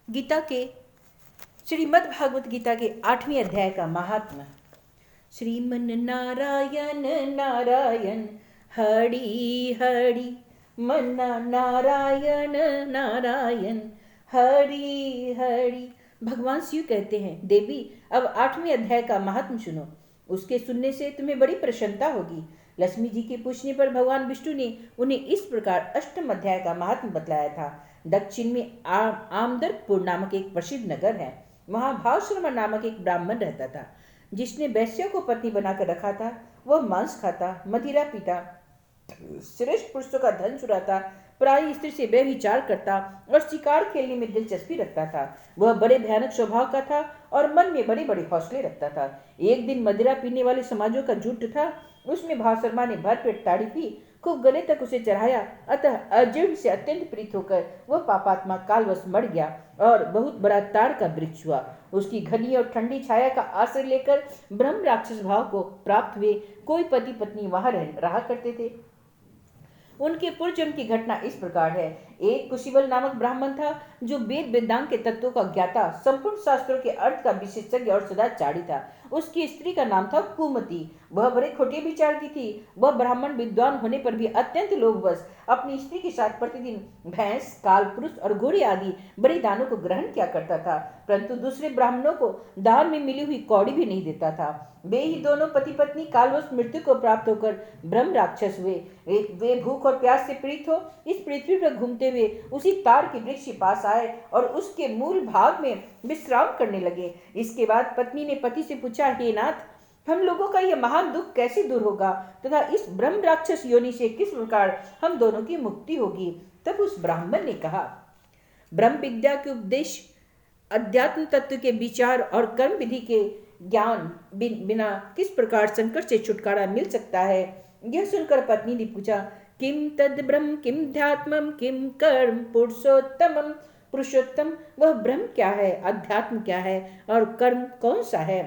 गीता के श्रीमद् भागवत गीता के 8वें अध्याय का महात्मा। श्रीमन नारायण नारायण हरि हरि, मन्ना नारायण नारायण हरि हरि। भगवान शिव कहते हैं, देवी अब 8वें अध्याय का महात्म सुनो। उसके सुनने से तुम्हें बड़ी प्रसन्नता होगी। लक्ष्मी जी के पूछने पर भगवान विष्णु ने उन्हें इस प्रकार 8वें अध्याय का महात्म बतलाया था। दक्षिण में आमदरपुर नामक एक प्रसिद्ध नगर है। वहां भावशर्मा नामक एक ब्राह्मण रहता था, जिसने वैश्यों को पत्नी बनाकर रखा था। वह मांस खाता, मदिरा पीता, श्रेष्ठ पुरुषों का धन चुराता, पराई स्त्री से व्यभिचार करता और शिकार खेलने में दिलचस्पी रखता था। वह बड़े भयानक स्वभाव का था और मन में बड़े बड़े हौसले रखता था। एक दिन मदिरा पीने वाले समाजों का जुट था। उसमें भावशर्मा ने भरपेट ताड़ी पी, खूब गले तक उसे चढ़ाया। अतः अर्जुन से अत्यंत प्रीत होकर वह पापात्मा कालवश मर गया और बहुत बड़ा ताड़ का वृक्ष हुआ। उसकी घनी और ठंडी छाया का आश्रय लेकर ब्रह्म राक्षस भाव को प्राप्त हुए कोई पति पत्नी वहां रहा करते थे। उनके पूर्वजन्म की घटना इस प्रकार है। एक कुशिबल नामक ब्राह्मण था, जो वेद वेदांग के तत्वों का ज्ञाता, संपूर्ण शास्त्रों के अर्थ का विशेषज्ञ और सदाचारी था। उसकी स्त्री का नाम था कुमति। वह बड़े खोटे विचार की थी। वह ब्राह्मण विद्वान होने पर भी अत्यंत लोभवश अपनी स्त्री के साथ प्रतिदिन भैंस, काल पुरुष और घोड़े आदि बड़े दानों को ग्रहण किया करता था, परंतु दूसरे ब्राह्मणों को दान में मिली हुई कौड़ी भी नहीं देता था। वे ही दोनों पति पत्नी कालवश मृत्यु को प्राप्त होकर ब्रह्म राक्षस हुए। वे भूख और प्यास से पीड़ित हो इस पृथ्वी पर घूमते हुए उसी ताड़ के वृक्ष के पास आए और उसके मूल भाग में विश्राम करने लगे। इसके बाद पत्नी ने पति से पूछा, हे नाथ, हम लोगों का यह महान दुख कैसे दूर होगा तथा इस ब्रह्म राक्षस योनि से किस प्रकार हम दोनों की मुक्ति होगी। तब उस ब्राह्मण ने कहा, ब्रह्म विद्या के उपदेश, अध्यात्म तत्व के विचार और कर्म विधि के ज्ञान बिना किस प्रकार संकट से छुटकारा मिल सकता है। यह सुनकर पत्नी ने पूछा, किम तद ब्रह्म किम ध्यात्मम किम कर्म पुरुषोत्तमम। पुरुषोत्तम वह ब्रह्म क्या है, अध्यात्म क्या है और कर्म कौन सा है।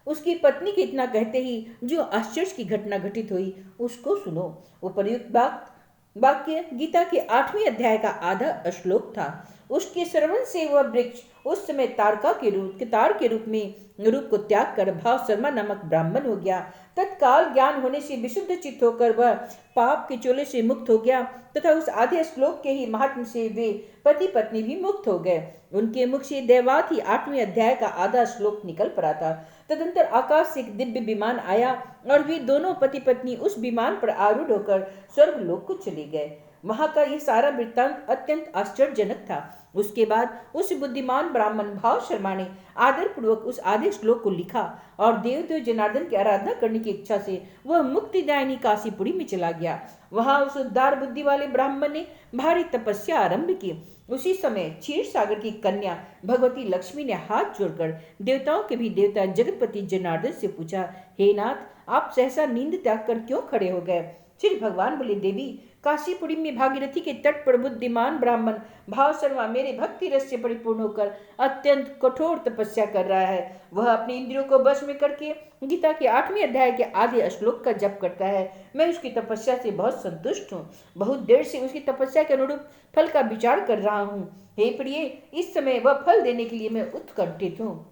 उसकी पत्नी के इतना कहते ही जो आश्चर्य की घटना घटित हुई उसको सुनो। उपर्युक्त वाक्य गीता के 8वें अध्याय का आधा श्लोक था। उसके श्रवण से वह वृक्ष उस समय ताड़ के रूप को त्याग कर भावशर्मा नामक ब्राह्मण हो गया। तत्काल ज्ञान होने से विशुद्ध चित्त होकर वह पाप के चोले से मुक्त हो गया तथा उस आधे श्लोक के ही महात्म से वे पति पत्नी भी मुक्त हो गए। उनके मुख से दैवात ही 8वें अध्याय का आधा श्लोक निकल पड़ा था। तदंतर आकाश से एक दिव्य विमान आया और वे दोनों पति पत्नी उस विमान पर आरूढ़ होकर स्वर्गलोक को चले गए। वहां का यह सारा वृत्तांत अत्यंत आश्चर्यजनक था। उसके बाद उस बुद्धिमान ब्राह्मण भावशर्मा ने आदर पूर्वक उस आधे श्लोक को लिखा और देवदेव जनार्दन की आराधना करने की इच्छा से वह मुक्तिदायिनी काशीपुरी में चला गया। वहां उस उदार बुद्धि वाले ब्राह्मण ने भारी तपस्या आरंभ की। उसी समय क्षीर सागर की कन्या भगवती लक्ष्मी ने हाथ जोड़कर देवताओं के भी देवता जगतपति जनार्दन से पूछा, हे नाथ, आप सहसा नींद त्याग कर क्यों खड़े हो गए। श्री भगवान बोले, देवी, काशीपुरी में भागीरथी के तट पर बुद्धिमान ब्राह्मण भावशर्मा मेरे भक्ति रस से परिपूर्ण होकर अत्यंत कठोर तपस्या कर रहा है। वह अपने इंद्रियों को वश में करके गीता के 8वें अध्याय के आधे श्लोक का जप करता है। मैं उसकी तपस्या से बहुत संतुष्ट हूँ। बहुत देर से उसकी तपस्या के अनुरूप फल का विचार कर रहा हूँ। हे प्रिय, इस समय वह फल देने के लिए मैं उत्कंठित हूँ।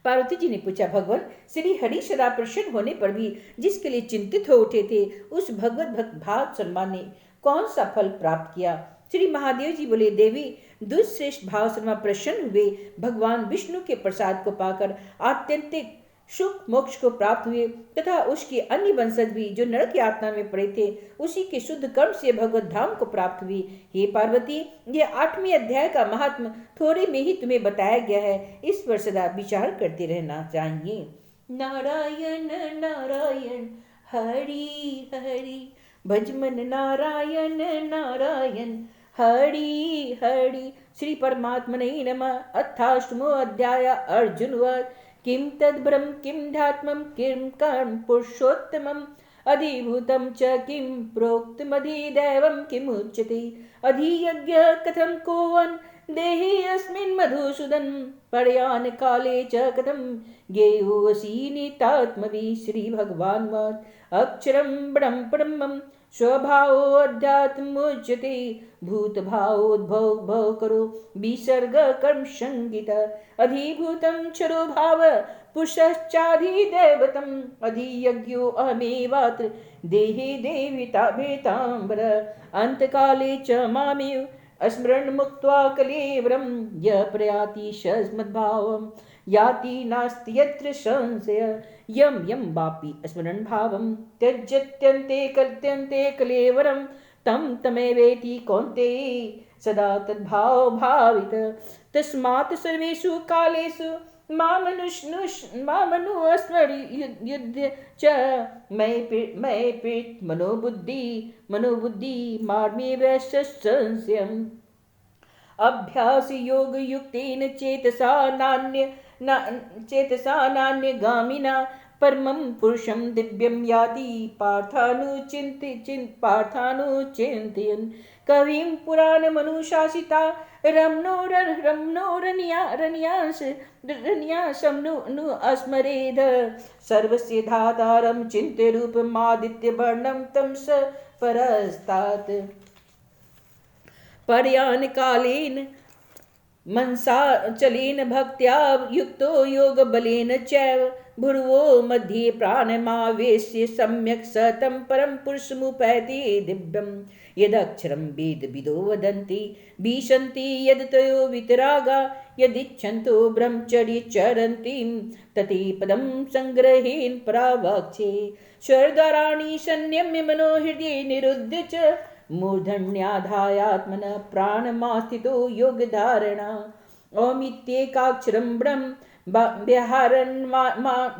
पार्वती जी ने पूछा, भगवान श्री हरि सदा प्रसन्न होने पर भी जिसके लिए चिंतित हो उठे थे, उस भगवत भक्त भावशर्मा ने कौन सा फल प्राप्त किया। श्री महादेव जी बोले, देवी, दुष्श्रेष्ठ भावशर्मा प्रसन्न हुए भगवान विष्णु के प्रसाद को पाकर आत्यंतिक सुख मोक्ष को प्राप्त हुए तथा उसके अन्य वंशज भी जो नरक यातना में पड़े थे उसी के शुद्ध कर्म से भगवत धाम को प्राप्त हुई। हे पार्वती, यह 8वें अध्याय का महात्म थोड़े में ही तुम्हें बताया गया है। इस पर सदा विचार करते रहना चाहिए। नारायण नारायण हरि हरि, भजमन नारायण नारायण हरि हरि। श्री परमात्मने नमः। अथाष्टमो अध्याय अर्जुनवध। किम तद्ब्रह्म किम ध्यात्मम किम कर्म पुरुषोत्तमम, अधिभूतं च किम प्रोक्तमधिदैवं किमुच्यते, अधियज्ञ कथं कोऽन् देहि अस्मिन् मधुसूदन, प्रयाण काले च कथं ज्ञेयोऽसि नितात्मवि। श्री भगवान अक्षरं ब्रह्मम् स्वभावो अध्यात्मुच्यते भूत भावोद्भव भव करो विसर्ग कर्म संगीत अधिभूतं क्षरो भाव पुरुषश्चाधिदैवतम् अधियज्ञो अहमेवात्र देहे देविता भेतांबर अंतकाले च मामेव स्मरण मुक्त्वा कलेवरं य प्रयाति शस्मद्भावं याति नास्ति यत्र संशय यम यम वापि स्मरण भावं त्यज्यत्यन्ते कल्यन्ते कलेवरं तं तमेवेति कौन्तेय सदा तद्भाव भावित तस्मात् सर्वेषु कालेषु मामनुस्मर च मयि प्रीत मनोबुद्धि मार्मेव संशयम् अभ्यास योग युक्तेन चेतसा नान्यगामिना परमं पुरुषं दिव्यं याति पार्थानुचिन्तयन् कविं पुराणमनुशासिता रम्नोरन्यासं नु अस्मरेद सर्वस्य धातारं चिन्त्यरूपमादित्यवर्णं तं स परस्तात् पर्यान कालेन मनसाचलेन भक्त्या युक्तो योगबलेन चैव भुर्वो मध्ये प्राणमावेश्य सम्यक् स तं परं पुरुषमुपैति दिव्यं यदक्षरं वेदविदो वदन्ति भीषन्ति यदतयो वितरागा यदिच्छन्तो ब्रह्मचर्यचरन्ति तते पदं संग्रहेण परावक्षे स्वरद्वाराणि संयम्य मनोहृदये निरुद्य च मूर्धन्याधायात्मन प्राणमास्थितो योगधारणा ओमित्येकाक्षरं ब्रह्म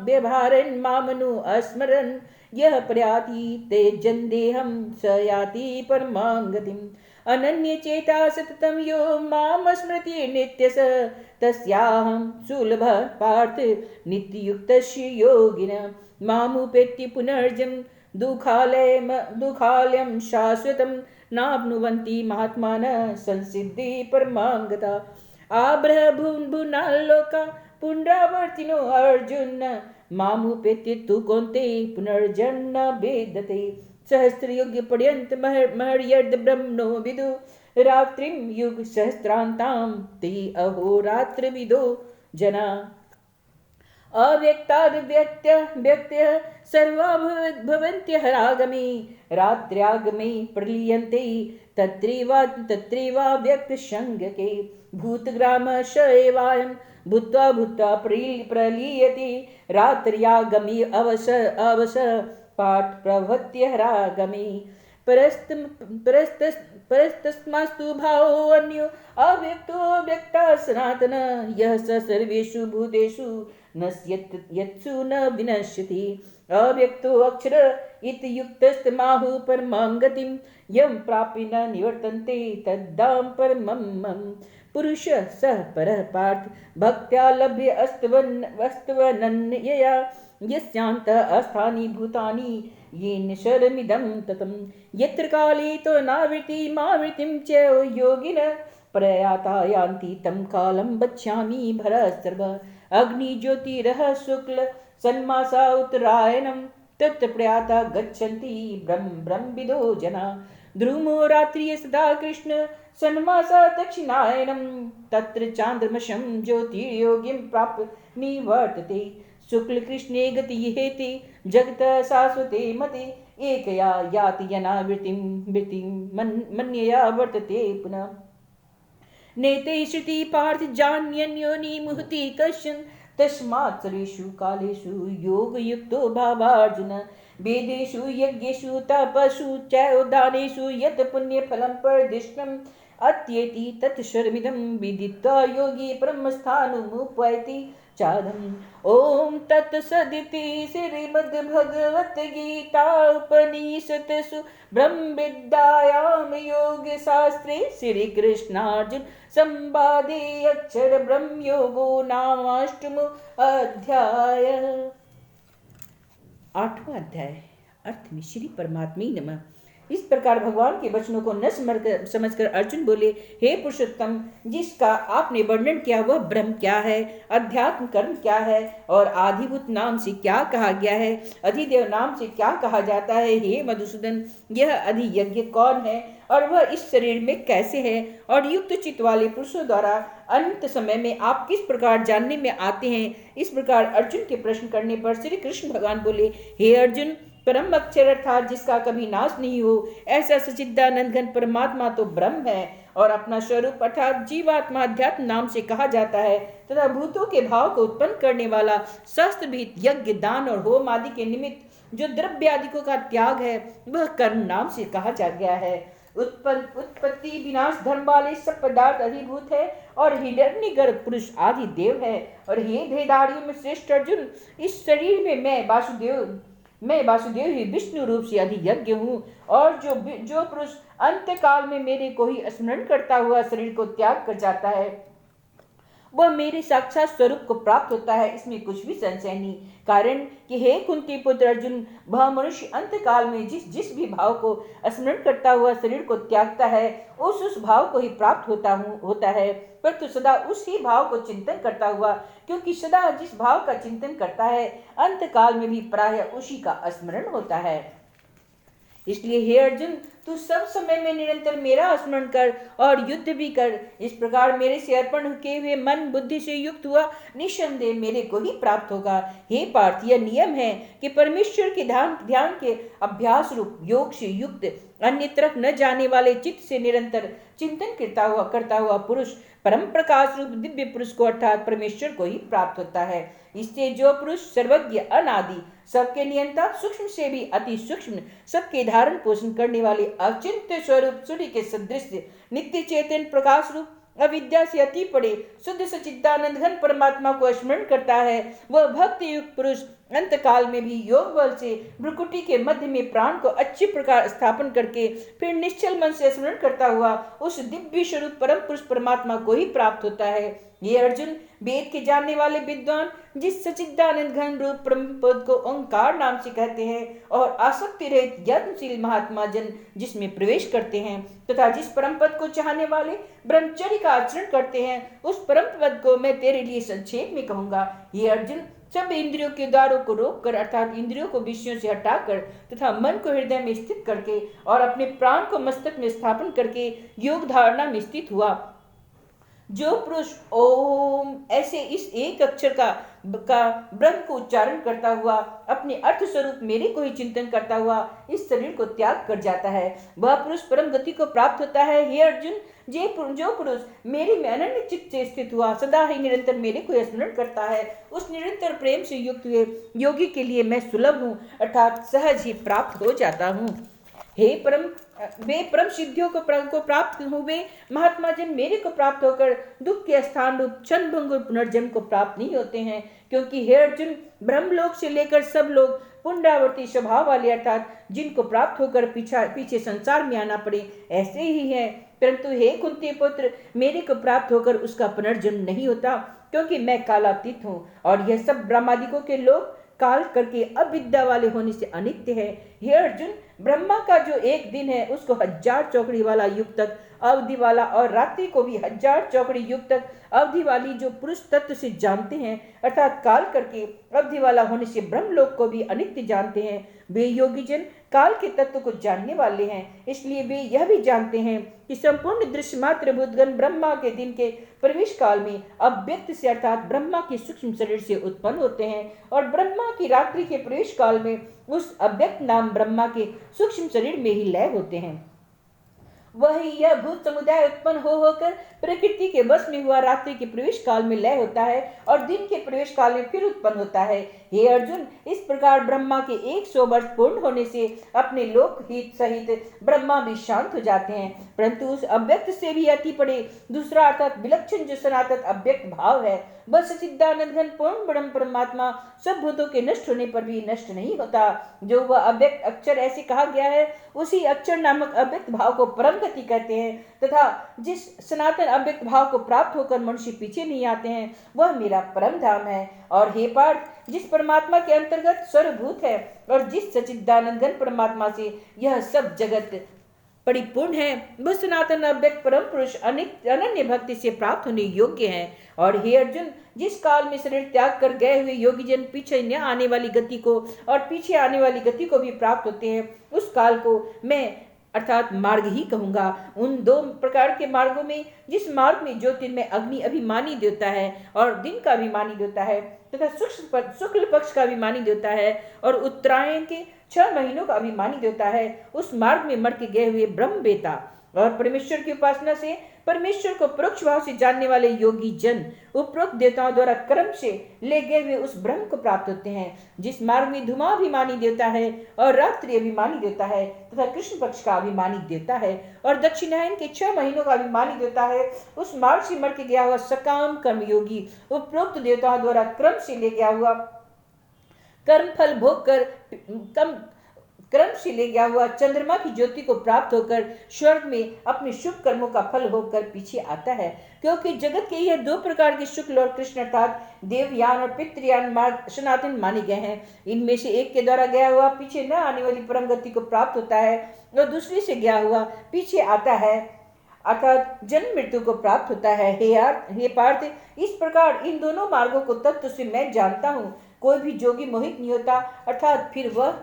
व्यवहारन् मामनु अस्मरन् यः प्रयाति ते जन्देहं स याति परमां गतिम् अनन्यचेता सततं यो मां स्मृति नित्यस तस्याहं सुलभः पार्थ नित्ययुक्तस्य योगिन मामुपेत्य पुनर्जन्म दुःखालयं शाश्वतं नाप्नुवन्ति महात्मानः संसिद्धि परमां गता आब्रह्मभुवनाल्लोका पुनरावर्तिनो अर्जुन मामुपेत्य तु कौन्तेय पुनर्जन्म वेदते सहस्रयुगपर्यन्त महर्यद् ब्रह्मणो विदु रात्रिं युग सहस्रान्तां ते अहोरात्रविदो जना अव्यक्ताद्व्यक्त्य सर्वा भवन्त्यः रागमे रात्र्यागमे प्रलीयन्ते तत्रैवा व्यक्तसंज्ञके भूतग्रामश एवायं भूत्वा प्रलीयते रात्र्यागमे अवस पाठ प्रभृत्यः रागमे परस्तस्मास्तु भावो अन्यो अव्यक्तो व्यक्ता सनातन यः स सर्वेषु भूतेषु नश्यत्सु न विनश्यति अव्यक्तो अक्षर इति युक्तस्तमाहु परमां गतिं यं प्राप्य न निवर्तन्ते तद्धाम परमं पुरुष सः परः पार्थ भक्त्या लभ्य अस्तवनन्यया यस्यान्तः अस्थानि भूतानि येन शरमिदं ततं यत्र काले तो नावृत्ति मावृत्तिं च योगिनः प्रयाता यान्ति तं कालं वक्ष्यामि भरतर्षभ अग्निज्योतिरः शुक्ल सन्मासा उत्तरायणं तत्र प्रयाता गच्छन्ति ब्रह्मविदो जना ध्रुवो रात्रिः सदा कृष्ण सन्मासा दक्षिणायनं तत्र चान्द्रमसं ज्योतिर्योगिं प्राप्य निवर्तते शुक्लकृष्णे गतिहेति जगतः शाश्वते मते एकया याति यनावृत्तिं मन्यया वर्तते पुनः नेते श्रुति पार्थ जान्यन्योनि मुहति कश्चन तस्मात् सर्वेषु कालेषु योगयुक्तो भावार्जुन वेदेषु यज्ञेषु तपसु च दानेषु यत् पुण्यफलं परदिष्टम् अत्येति तत्शर्मिदं विदित्वा योगी ब्रह्मस्थानमुपैति चादम् ॐ तत्सदिति श्रीमद्भगवद्गीता उपनिषत्सु ब्रह्मविद्यायां योगशास्त्रे श्रीकृष्णार्जुन संवादे अक्षर ब्रह्मयोगो नामाष्टमो अध्याय। 8वां अध्याय। अर्थ में श्री परमात्मा नमः। इस प्रकार भगवान के वचनों को न समझकर अर्जुन बोले, हे पुरुषोत्तम, जिसका आपने वर्णन किया वह ब्रह्म क्या है, अध्यात्म कर्म क्या है, और आधिभूत नाम से क्या कहा गया है, अधिदेव नाम से क्या कहा जाता है। हे मधुसूदन, यह अधियज्ञ कौन है और वह इस शरीर में कैसे है, और युक्त चित्त वाले पुरुषों द्वारा अंत समय में आप किस प्रकार जानने में आते हैं। इस प्रकार अर्जुन के प्रश्न करने पर श्री कृष्ण भगवान बोले, हे अर्जुन, परम अक्षर अर्थात जिसका कभी नाश नहीं हो, ऐसा सच्चिदानंद घन परमात्मा तो ब्रह्म है, और अपना स्वरूप अर्थात जीवात्मा अध्यात्म नाम से कहा जाता है, तथा भूतों के भाव को उत्पन्न करने वाला शस्त्र भी यज्ञ दान और होम आदि के निमित्त जो द्रव्य आदि का त्याग है वह कर्म नाम से कहा जा गया है। उत्पत्ति विनाश धर्म वाले सब पदार्थ अधिभूत है और हिरण्यगर्भ पुरुष आदि देव है। और हे भेदारियों में श्रेष्ठ अर्जुन, इस शरीर में मैं वासुदेव ही विष्णु रूप से अधियज्ञ हूँ, और जो पुरुष अंत काल में मेरे को ही स्मरण करता हुआ शरीर को त्याग कर जाता है वह मेरे साक्षात स्वरूप को प्राप्त होता है, इसमें कुछ भी संशय नहीं। कारण कि हे कुंती पुत्र अर्जुन, वह मनुष्य अंत काल में जिस भी भाव को स्मरण करता हुआ शरीर को त्यागता है उस भाव को ही प्राप्त होता है, परंतु सदा उसी भाव को चिंतन करता हुआ, क्योंकि सदा जिस भाव का चिंतन करता है अंत काल में भी प्रायः उसी का स्मरण होता है। इसलिए हे अर्जुन, तू सब समय में निरंतर मेरा स्मरण कर और युद्ध भी कर। इस प्रकार मेरे से अर्पण किए हुए मन बुद्धि से युक्त हुआ निस्संदेह मेरे को ही प्राप्त होगा। हे पार्थ, यह नियम है कि परमेश्वर के ध्यान के अभ्यास रूप योग से युक्त अन्य तरफ न जाने वाले चित्त से निरंतर चिंतन करता हुआ पुरुष परम प्रकाश रूप दिव्य पुरुष को अर्थात परमेश्वर को ही प्राप्त होता है। इससे जो पुरुष सर्वज्ञ अनादि सबके नियंता सूक्ष्म से भी अति सूक्ष्म सबके धारण पोषण करने वाले अचिंत्य स्वरूप सूर्य के सदृश नित्य चेतन प्रकाश रूप अविद्या से अति पड़े शुद्ध सच्चिदानंद घन परमात्मा को स्मरण करता है, वह भक्ति युक्त पुरुष अंत काल में भी योग बल से भ्रुकुटी के मध्य में प्राण को अच्छी प्रकार स्थापन करके फिर निश्चल मन से स्मरण करता हुआ उस दिव्य स्वरूप परम पुरुष परमात्मा को ही प्राप्त होता है। ये अर्जुन, वेद के जानने वाले विद्वान जिस सच्चिदानंद घन रूप परम पद को ओंकार नाम से कहते हैं और आसक्ति रहित यत्नशील महात्मा जन जिसमें प्रवेश करते हैं तथा जिस परम पद को चाहने वाले ब्रह्मचर्य का आचरण करते हैं, उस परम पद को मैं तेरे लिए संक्षेप में कहूंगा। ये अर्जुन, सब इंद्रियों के द्वारों को रोककर अर्थात इंद्रियों को विषयों से हटाकर तथा मन को हृदय में स्थित करके और अपने प्राण को मस्तक में स्थापन करके योग धारणा में स्थित हुआ, जो पुरुष ओम ऐसे इस एक अक्षर का ब्रह्म को उच्चारण करता हुआ अपने अर्थ स्वरूप मेरे को ही चिंतन करता हुआ इस शरीर को त्याग कर जाता है, वह पुरुष परम गति को प्राप्त होता है। हे अर्जुन, जो पुरुष मेरे में अनन्य चित्त से स्थित हुआ सदा ही निरंतर मेरे को स्मरण करता है, उस निरंतर प्रेम से युक्त हुए योगी के लिए मैं सुलभ हूँ अर्थात सहज ही प्राप्त हो जाता हूँ। वे परम सिद्धियों को प्राप्त हुए महात्मा जन मेरे को प्राप्त होकर दुख के स्थान रूप क्षण भंगुर पुनर्जन्म को प्राप्त नहीं होते हैं, क्योंकि हे अर्जुन, ब्रह्मलोक से लेकर सब लोग पुनरावर्ती स्वभाव वाले अर्थात जिनको प्राप्त होकर पीछे संसार में आना पड़े ऐसे ही है, परंतु हे कुंती पुत्र, मेरे को प्राप्त होकर उसका पुनर्जन्म नहीं होता, क्योंकि मैं कालातीत हूँ और यह सब ब्रह्मादिकों के लोग काल करके अविद्या वाले होने से अनित्य है। हे अर्जुन, ब्रह्मा का जो एक दिन है उसको 1000 चौकड़ी वाला युग तक अवधि वाला और रात्रि को भी 1000 चौकड़ी युग तक अवधि वाली जो पुरुष तत्व से जानते हैं अर्थात काल करके अवधि वाला होने से ब्रह्मलोक को भी अनित्य जानते हैं, वे योगी जन काल के तत्व को जानने वाले हैं। इसलिए वे यह भी जानते हैं कि संपूर्ण दृश्य मात्र भूतगण ब्रह्मा के दिन के प्रवेश काल में अव्यक्त से अर्थात ब्रह्मा के सूक्ष्म शरीर से उत्पन्न होते हैं और ब्रह्मा की रात्रि के प्रवेश काल में उस अव्यक्त नाम ब्रह्मा के सूक्ष्म शरीर में ही लय होते हैं। वही यह भूत समुदाय उत्पन्न होकर प्रकृति के वश में हुआ रात्रि के प्रवेश काल में लय होता है और दिन के प्रवेश काल में फिर उत्पन्न होता है। हे अर्जुन, इस प्रकार ब्रह्मा के 100 वर्ष पूर्ण होने से अपने लोक हित सहित ब्रह्मा भी शांत हो जाते हैं, परंतु उस अव्यक्त से भी अति पड़े दूसरा अर्थात विलक्षण जो सनातन अव्यक्त भाव है वह सच्चिदानंद घन पूर्ण ब्रह्म परमात्मा सब भूतों के नष्ट होने पर भी नष्ट नहीं होता। जो वह अव्यक्त अक्षर ऐसे कहा गया है उसी अक्षर नामक अव्यक्त भाव को परम गति कहते हैं तथा जिस सनातन अव्यक्त भाव को प्राप्त होकर मनुष्य पीछे नहीं आते हैं वह मेरा परम धाम है। और हे पार्थ, जिस परमात्मा के अंतर्गत सर्वभूत है और जिस सच्चिदानंद घन परमात्मा से यह सब जगत परिपूर्ण है, वह सनातन अव्यक्त परम पुरुष अनन्य भक्ति से प्राप्त होने योग्य है। और हे अर्जुन, जिस काल में शरीर त्याग कर गए हुए योगी जन पीछे न आने वाली गति को और पीछे आने वाली गति को भी प्राप्त होते हैं, उस काल को मैं अर्थात मार्ग ही कहूंगा। उन दो प्रकार के मार्गों में, जिस मार्ग में ज्योतिर्मय अग्नि अभिमानी देवता है और दिन का अभिमानी देवता है तथा शुक्ल पक्ष का अभिमानी देवता है और उत्तरायण के 6 महीनों का अभिमानी देवता है, उस मार्ग में मर के गए हुए ब्रह्म बेता और परमेश्वर की उपासना से परमेश्वर को परोक्ष भाव से जानने वाले योगी जन उपरोक्त देवताओं द्वारा कर्म से ले गए हुए उस ब्रह्म को प्राप्त होते हैं। जिस मार्ग में धुमा अभिमानी देवता है और रात्रि अभिमानी देवता है तथा कृष्ण पक्ष का अभिमानी देवता है और दक्षिणायन के 6 महीनों का अभिमानी देवता है, उस मार्ग से मर के गया हुआ सकाम कर्मयोगी उपरोक्त देवताओं द्वारा क्रम से ले गया हुआ कर्म फल भोग कर क्रम से ले गया हुआ चंद्रमा की ज्योति को प्राप्त होकर स्वर्ग में अपने शुभ कर्मों का फल होकर पीछे आता है। क्योंकि जगत के यह 2 प्रकार के शुक्ल और कृष्ण अर्थात देवयान और पितृयान मार्ग सनातन माने गए हैं। इनमें से एक के द्वारा गया हुआ पीछे न आने वाली परम गति को प्राप्त होता है और दूसरे से गया हुआ पीछे आता है अर्थात जन्म मृत्यु को प्राप्त होता है। हे पार्थ, इस प्रकार इन दोनों मार्गों को तत्व से मैं जानता हूँ। कोई भी जोगी मोहित नहीं होता, अर्थात फिर वह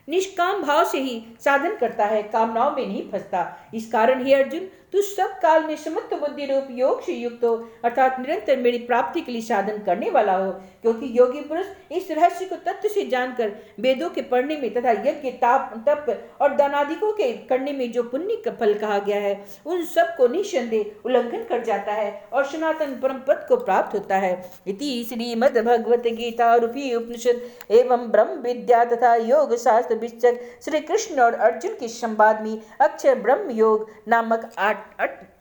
निष्काम भाव से ही साधन करता है, कामनाओं में नहीं फंसता। इस कारण हे अर्जुन, तू सब काल में समत्व बुद्धि रूप योग से युक्त हो, अर्थात निरंतर मेरी प्राप्ति के लिए साधन करने वाला हो। क्योंकि योगी पुरुष इस रहस्य को तत्व से जानकर वेदों के पढ़ने में तथा यज्ञ तप और दानादिकों के करने में जो पुण्य का फल कहा गया है, उन सब को निःसंदेह उल्लंघन कर जाता है और सनातन परम पद को प्राप्त होता है। इति श्रीमद् भगवत गीता रूपी उपनिषद एवं ब्रह्म विद्या तथा योग शास्त्र विस्तक श्री कृष्ण और अर्जुन के संवाद में अक्षर ब्रह्म योग नामक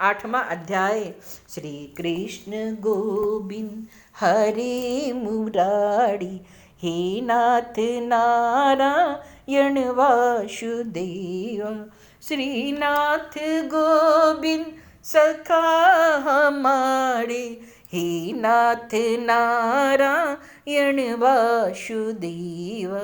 8वां अध्याय। श्री कृष्ण गोविंद हरे मुरारी, हे नाथ नारायण वासुदेव। श्रीनाथ गोविंद सखा हमारे, हे नाथ नारायण वासुदेव।